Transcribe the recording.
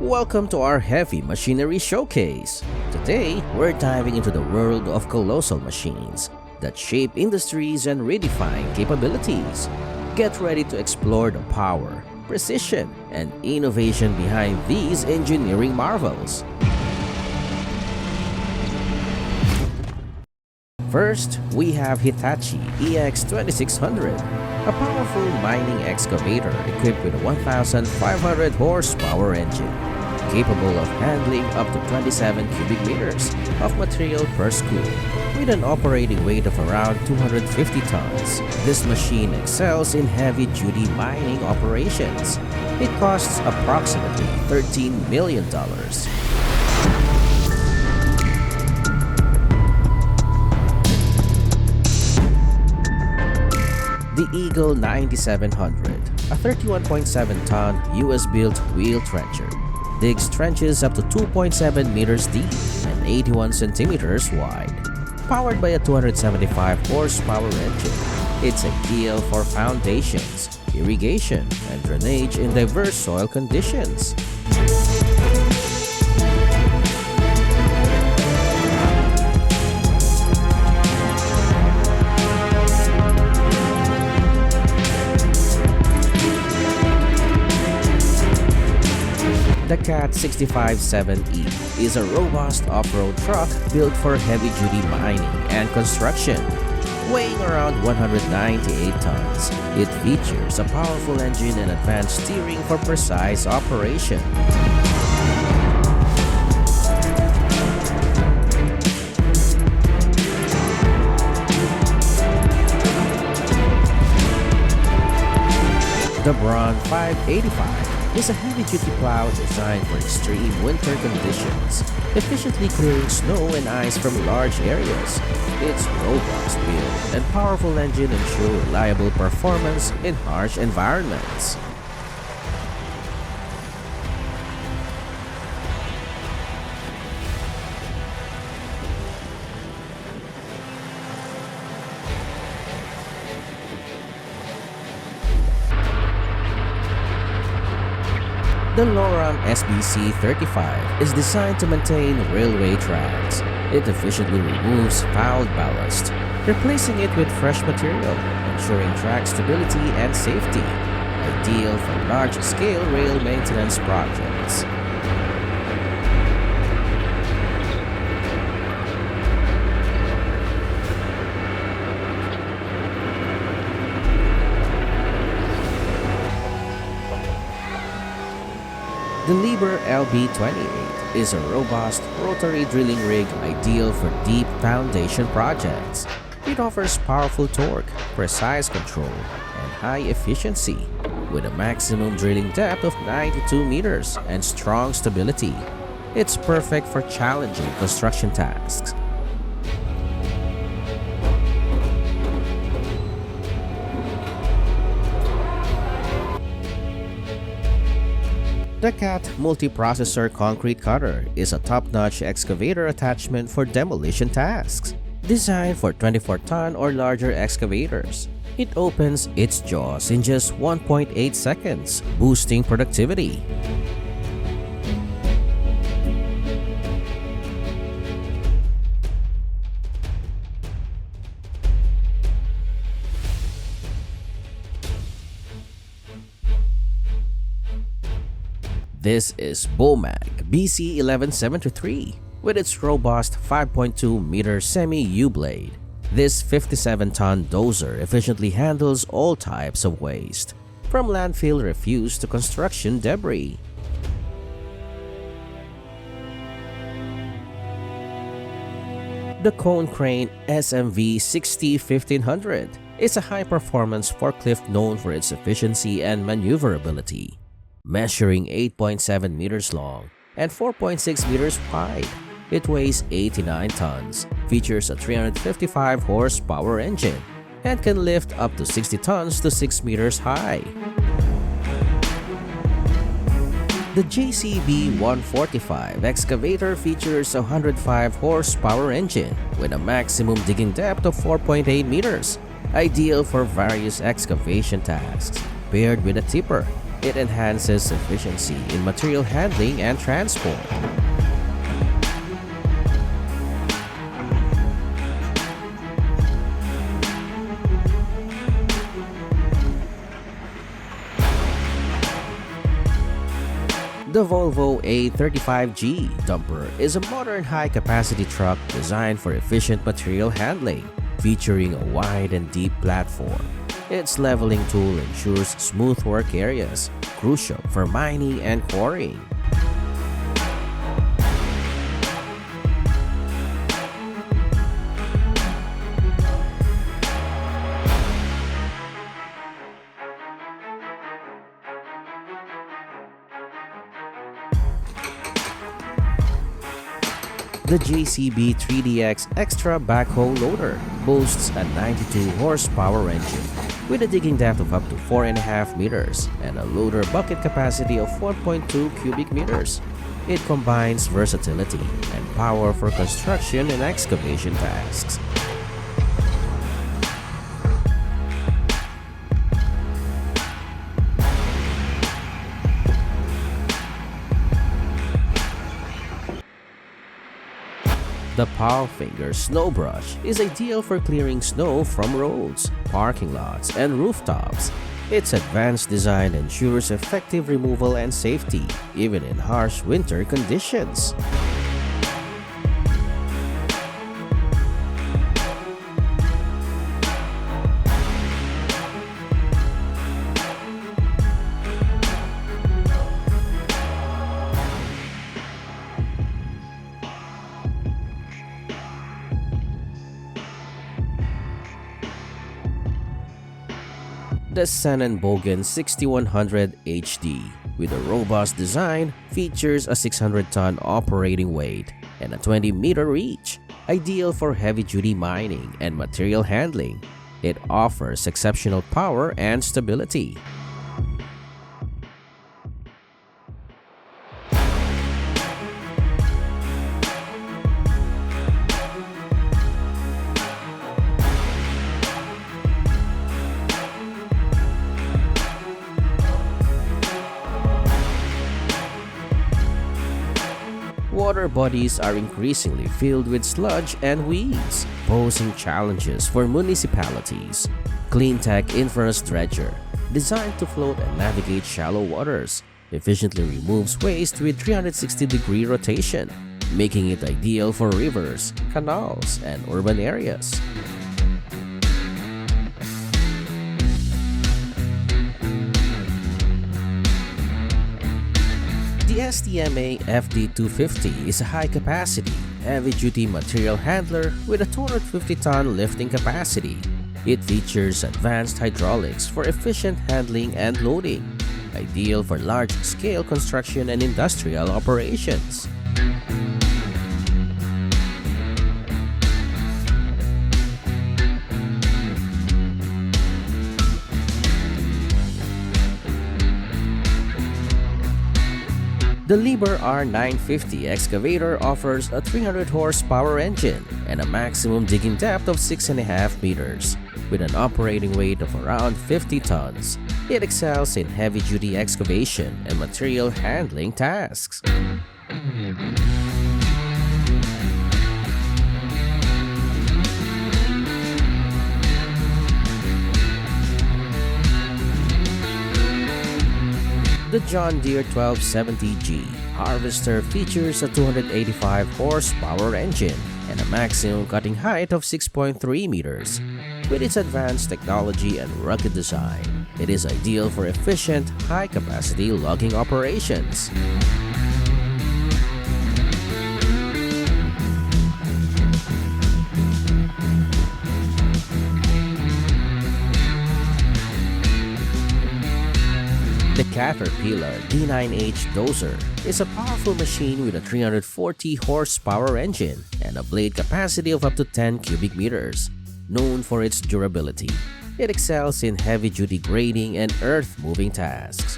Welcome to our heavy machinery showcase. Today, we're diving into the world of colossal machines that shape industries and redefine capabilities. Get ready to explore the power, precision, and innovation behind these engineering marvels. First, we have Hitachi EX2600, a powerful mining excavator equipped with a 1,500 horsepower engine, capable of handling up to 27 cubic meters of material per scoop. With an operating weight of around 250 tons, this machine excels in heavy-duty mining operations. It costs approximately $13 million. The Eagle 9700, a 31.7-ton US-built wheel trencher, digs trenches up to 2.7 meters deep and 81 centimeters wide. Powered by a 275 horsepower engine, it's ideal for foundations, irrigation, and drainage in diverse soil conditions. The CAT 65-7E is a robust off-road truck built for heavy-duty mining and construction. Weighing around 198 tons, it features a powerful engine and advanced steering for precise operation. The Braun 585 is a heavy-duty plow designed for extreme winter conditions, efficiently clearing snow and ice from large areas. Its robust build and powerful engine ensure reliable performance in harsh environments. The Loram SBC-35 is designed to maintain railway tracks. It efficiently removes fouled ballast, replacing it with fresh material, ensuring track stability and safety, ideal for large-scale rail maintenance projects. The Liebherr LB28 is a robust rotary drilling rig ideal for deep foundation projects. It offers powerful torque, precise control, and high efficiency, with a maximum drilling depth of 92 meters and strong stability. It's perfect for challenging construction tasks. The CAT Multiprocessor Concrete Cutter is a top-notch excavator attachment for demolition tasks, designed for 24-ton or larger excavators. It opens its jaws in just 1.8 seconds, boosting productivity. This is Bomag BC1173 with its robust 5.2-meter semi-U-blade. This 57-ton dozer efficiently handles all types of waste, from landfill refuse to construction debris. The Cone Crane SMV 60-1500 is a high-performance forklift known for its efficiency and maneuverability. Measuring 8.7 meters long and 4.6 meters wide, it weighs 89 tons, features a 355 horsepower engine, and can lift up to 60 tons to 6 meters high. The JCB 145 excavator features a 105 horsepower engine with a maximum digging depth of 4.8 meters, ideal for various excavation tasks. Paired with a tipper, It enhances efficiency in material handling and transport. The Volvo A35G dumper is a modern high-capacity truck designed for efficient material handling, featuring a wide and deep platform. Its leveling tool ensures smooth work areas, crucial for mining and quarrying. The JCB 3DX Extra Backhoe Loader boasts a 92 horsepower engine with a digging depth of up to 4.5 meters and a loader bucket capacity of 1.2 cubic meters. It combines versatility and power for construction and excavation tasks. The Powfinger Snow Brush is ideal for clearing snow from roads, parking lots, and rooftops. Its advanced design ensures effective removal and safety, even in harsh winter conditions. The Bogen 6100 HD, with a robust design, features a 600-ton operating weight and a 20-meter reach, ideal for heavy-duty mining and material handling. It offers exceptional power and stability. Water bodies are increasingly filled with sludge and weeds, posing challenges for municipalities. CleanTech Infra's Dredger, designed to float and navigate shallow waters, efficiently removes waste with 360-degree rotation, making it ideal for rivers, canals, and urban areas. The STMA FD250 is a high-capacity, heavy-duty material handler with a 250-ton lifting capacity. It features advanced hydraulics for efficient handling and loading, ideal for large-scale construction and industrial operations. The Liebherr R950 excavator offers a 300 horsepower engine and a maximum digging depth of 6.5 meters. With an operating weight of around 50 tons, it excels in heavy-duty excavation and material handling tasks. The John Deere 1270G harvester features a 285 horsepower engine and a maximum cutting height of 6.3 meters. With its advanced technology and rugged design, it is ideal for efficient, high-capacity logging operations. The Caterpillar D9H Dozer is a powerful machine with a 340 horsepower engine and a blade capacity of up to 10 cubic meters. Known for its durability, it excels in heavy-duty grading and earth-moving tasks.